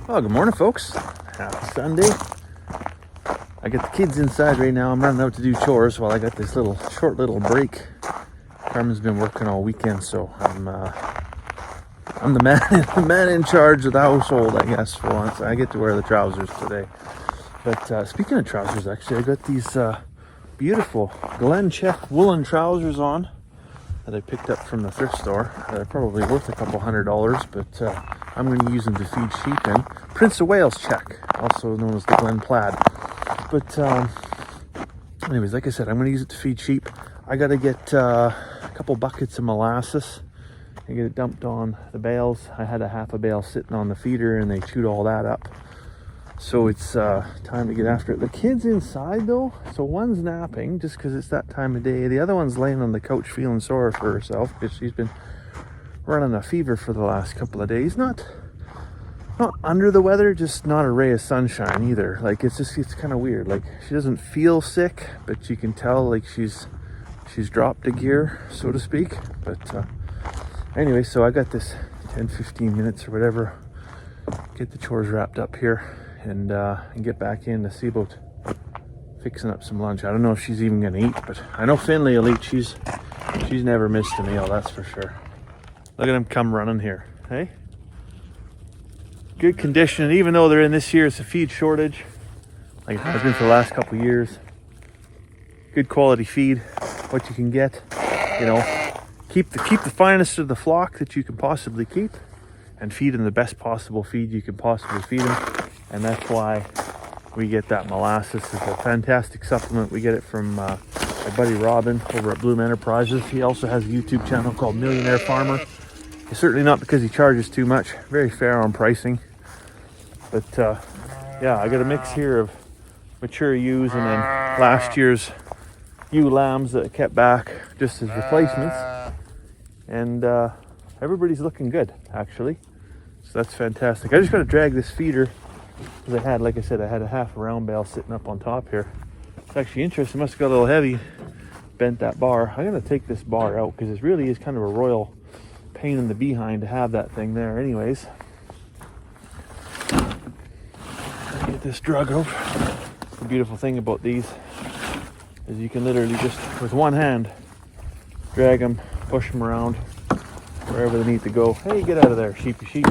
Well, good morning, folks. Happy Sunday. I got the kids inside right now. I'm running out to do chores while I got this short little break. Carmen's been working all weekend, so I'm the man, the man in charge of the household, I guess, for once. I get to wear the trousers today. But speaking of trousers, actually, I got these beautiful Glen Check woolen trousers on that I picked up from the thrift store. They're probably worth a couple $100, but I'm going to use them to feed sheep in. Prince of Wales check, also known as the Glen Plaid. But anyways, like I said, I'm going to use it to feed sheep. I got to get a couple buckets of molasses and get it dumped on the bales. I had a half a bale sitting on the feeder and they chewed all that up. So it's time to get after it. The kid's inside though, so one's napping just because it's that time of day. The other one's laying on the couch feeling sorry for herself because she's been running a fever for the last couple of days. Not under the weather, just not a ray of sunshine either. Like it's kind of weird. Like she doesn't feel sick, but you can tell like she's dropped a gear, so to speak. But anyway, so I got this 10-15 minutes or whatever. Get the chores wrapped up here and get back in to see about fixing up some lunch. I don't know if she's even gonna eat, but I know Finley will eat. She's never missed a meal, that's for sure. Look at him come running here, hey? Good condition, even though they're in this year, it's a feed shortage, like it has been for the last couple of years. Good quality feed, what you can get, you know. Keep the finest of the flock that you can possibly keep, and feed them the best possible feed you can possibly feed them. And that's why we get that molasses. It's a fantastic supplement. We get it from my buddy Robin over at Bloom Enterprises. He also has a YouTube channel called Millionaire Farmer. It's certainly not because he charges too much. Very fair on pricing. But yeah, I got a mix here of mature ewes and then last year's ewe lambs that I kept back just as replacements. And everybody's looking good, actually. So that's fantastic. I just got to drag this feeder because I had, like I said, I had a half a round bale sitting up on top here. It's actually interesting. Must have got a little heavy. Bent that bar. I'm going to take this bar out because it really is kind of a royal pain in the behind to have that thing there. Anyways, get this drug out. The beautiful thing about these is you can literally just, with one hand, drag them, push them around wherever they need to go. Hey, get out of there, sheepy sheep.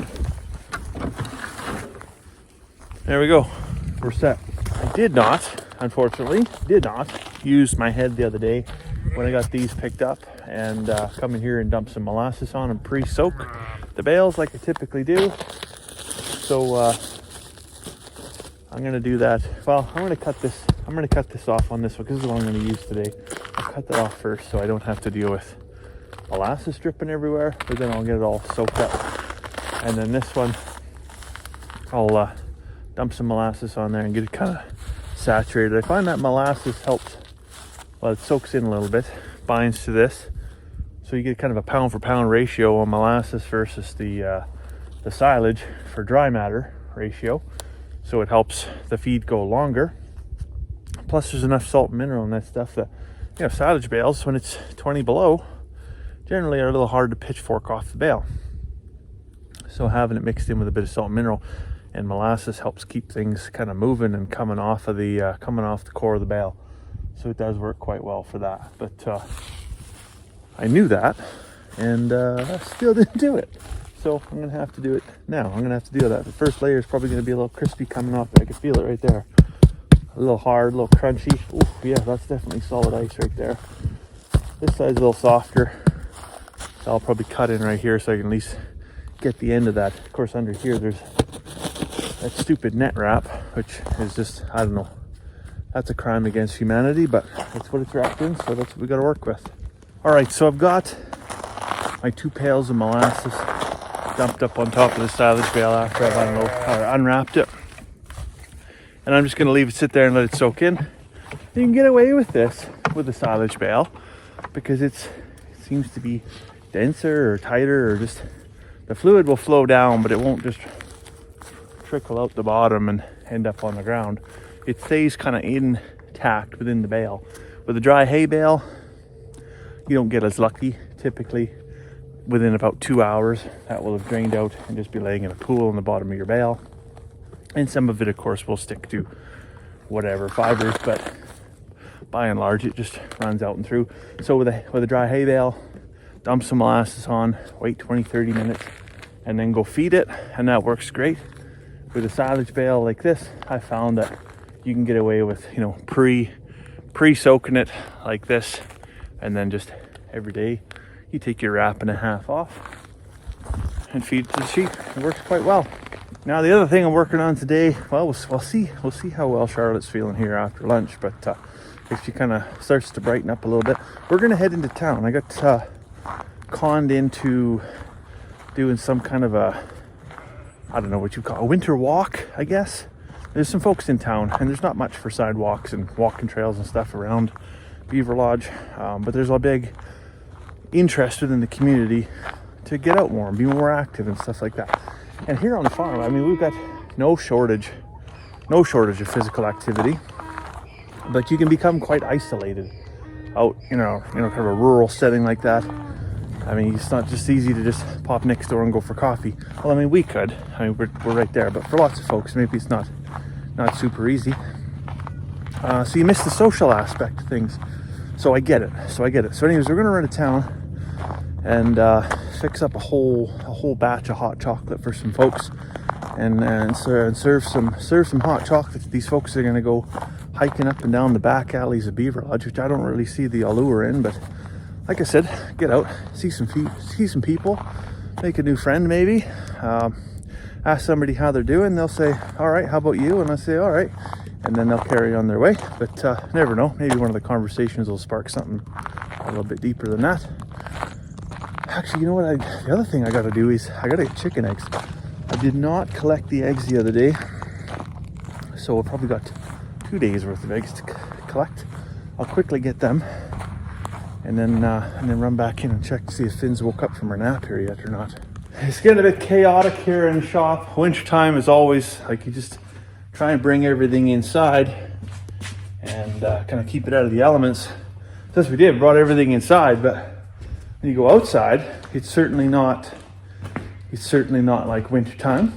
There we go. We're set. I did not, unfortunately, use my head the other day when I got these picked up and come in here and dump some molasses on and pre-soak the bales like I typically do. So I'm going to do that. Well, I'm going to cut this off on this one because this is what I'm going to use today. I'll cut that off first so I don't have to deal with molasses dripping everywhere, but then I'll get it all soaked up. And then this one, I'll dump some molasses on there and get it kind of saturated. I find that molasses helps, well, it soaks in a little bit, binds to this, so you get kind of a pound for pound ratio on molasses versus the silage for dry matter ratio. So it helps the feed go longer. Plus there's enough salt and mineral in that stuff that, you know, silage bales, when it's 20 below, generally are a little hard to pitchfork off the bale. So having it mixed in with a bit of salt and mineral and molasses helps keep things kind of moving and coming off the core of the bale. So it does work quite well for that. But I knew that and I still didn't do it. So I'm gonna have to do it now. I'm gonna have to do that. The first layer is probably gonna be a little crispy coming off. I can feel it right there. A little hard, a little crunchy. Ooh, yeah, that's definitely solid ice right there. This side's a little softer. So I'll probably cut in right here so I can at least get the end of that. Of course, under here there's that stupid net wrap, which is just, I don't know. That's a crime against humanity, but that's what it's wrapped in, so that's what we got to work with. All right, so I've got my 2 pails of molasses dumped up on top of the silage bale after I've unwrapped it. And I'm just going to leave it sit there and let it soak in. You can get away with this with the silage bale because it seems to be denser or tighter, or just the fluid will flow down, but it won't just trickle out the bottom and end up on the ground. It stays kind of intact within the bale. With a dry hay bale, you don't get as lucky. Typically within about 2 hours that will have drained out and just be laying in a pool in the bottom of your bale. And some of it, of course, will stick to whatever fibers, but by and large, it just runs out and through. So with a dry hay bale, dump some molasses on, wait 20-30 minutes, and then go feed it, and that works great. With a silage bale like this, I found that you can get away with, you know, pre-soaking it like this, and then just every day you take your wrap and a half off and feed it to the sheep. It works quite well. Now the other thing I'm working on today, well, we'll see how well Charlotte's feeling here after lunch, but if she kind of starts to brighten up a little bit, we're gonna head into town. I got conned into doing some kind of a, I don't know what you call a winter walk, I guess. There's some folks in town, and there's not much for sidewalks and walking trails and stuff around Beaver Lodge, but there's a big interest within the community to get out more and be more active and stuff like that. And here on the farm, I mean, we've got no shortage of physical activity, but you can become quite isolated out, you know, kind of a rural setting like that. I mean, it's not just easy to just pop next door and go for coffee. Well, I mean, we could. I mean, we're right there, but for lots of folks, maybe it's not super easy. So you miss the social aspect of things. So I get it. So anyways, we're gonna run to town and fix up a whole batch of hot chocolate for some folks, and serve some hot chocolate. These folks are gonna go hiking up and down the back alleys of Beaver Lodge, which I don't really see the allure in, but like I said, get out, see some people, make a new friend maybe. Ask somebody how they're doing. They'll say, all right, how about you? And I say, all right. And then they'll carry on their way. But never know. Maybe one of the conversations will spark something a little bit deeper than that. Actually, you know what? The other thing I got to do is I got to get chicken eggs. I did not collect the eggs the other day. So I probably got 2 days worth of eggs to collect. I'll quickly get them. And then run back in and check to see if Finn's woke up from her nap here yet or not. It's getting a bit chaotic here in the shop. Wintertime is always like you just try and bring everything inside and kind of keep it out of the elements. That's what we did, brought everything inside, but when you go outside, it's certainly not like wintertime.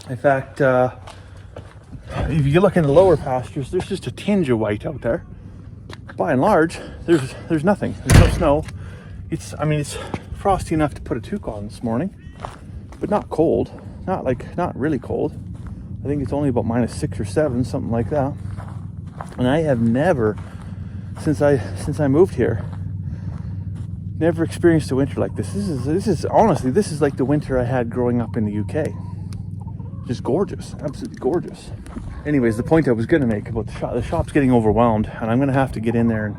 In fact, if you look in the lower pastures, there's just a tinge of white out there. By and large, there's nothing. There's no snow. It's frosty enough to put a toque on this morning, but not cold. Not really cold. I think it's only about -6 or 7, something like that. And I have never, since I moved here, never experienced a winter like this. This is honestly, this is like the winter I had growing up in the UK. Just gorgeous, absolutely gorgeous. Anyways, the point I was going to make about the shop's getting overwhelmed, and I'm going to have to get in there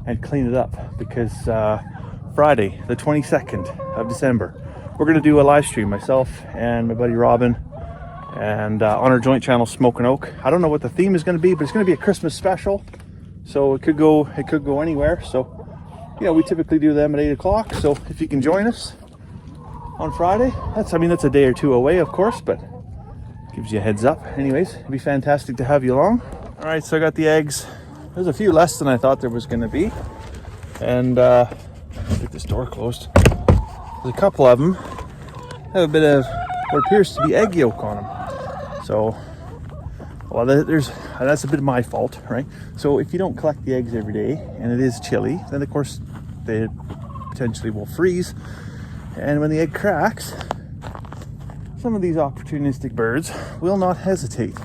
and clean it up because Friday, the 22nd of December, we're going to do a live stream, myself and my buddy Robin, and on our joint channel, Smoke and Oak. I don't know what the theme is going to be, but it's going to be a Christmas special, so it could go anywhere. So, you know, we typically do them at 8 o'clock. So if you can join us on Friday, that's a day or two away, of course, but gives you a heads up. Anyways, it'd be fantastic to have you along. All right, so I got the eggs. There's a few less than I thought there was going to be, and get this door closed. There's a couple of them have a bit of what appears to be egg yolk on them. So, well, that's a bit of my fault, right? So if you don't collect the eggs every day and it is chilly, then of course they potentially will freeze. And when the egg cracks, some of these opportunistic birds will not hesitate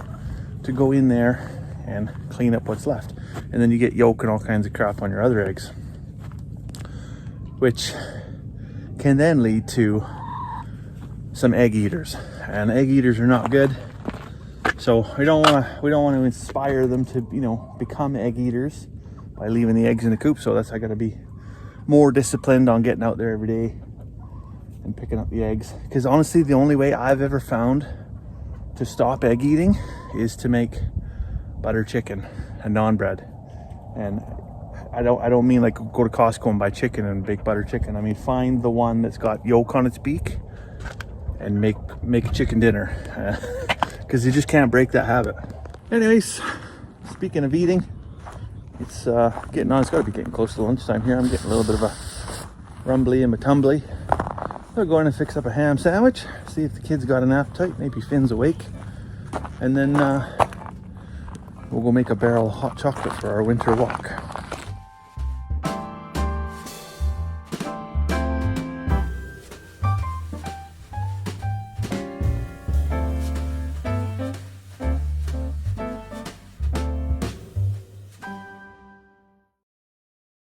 to go in there and clean up what's left. And then you get yolk and all kinds of crap on your other eggs, which can then lead to some egg eaters. And egg eaters are not good. So we don't want to inspire them to, you know, become egg eaters by leaving the eggs in the coop. So I got to be more disciplined on getting out there every day and picking up the eggs. Because honestly, the only way I've ever found to stop egg eating is to make butter chicken and naan bread. And I don't mean like go to Costco and buy chicken and bake butter chicken. I mean, find the one that's got yolk on its beak and make a chicken dinner, because you just can't break that habit. Anyways, speaking of eating, it's getting on. It's got to be getting close to lunchtime here. I'm getting a little bit of a rumbly and a tumbly. We're going to fix up a ham sandwich, see if the kids got an appetite. Maybe Finn's awake. and then we'll go make a barrel of hot chocolate for our winter walk.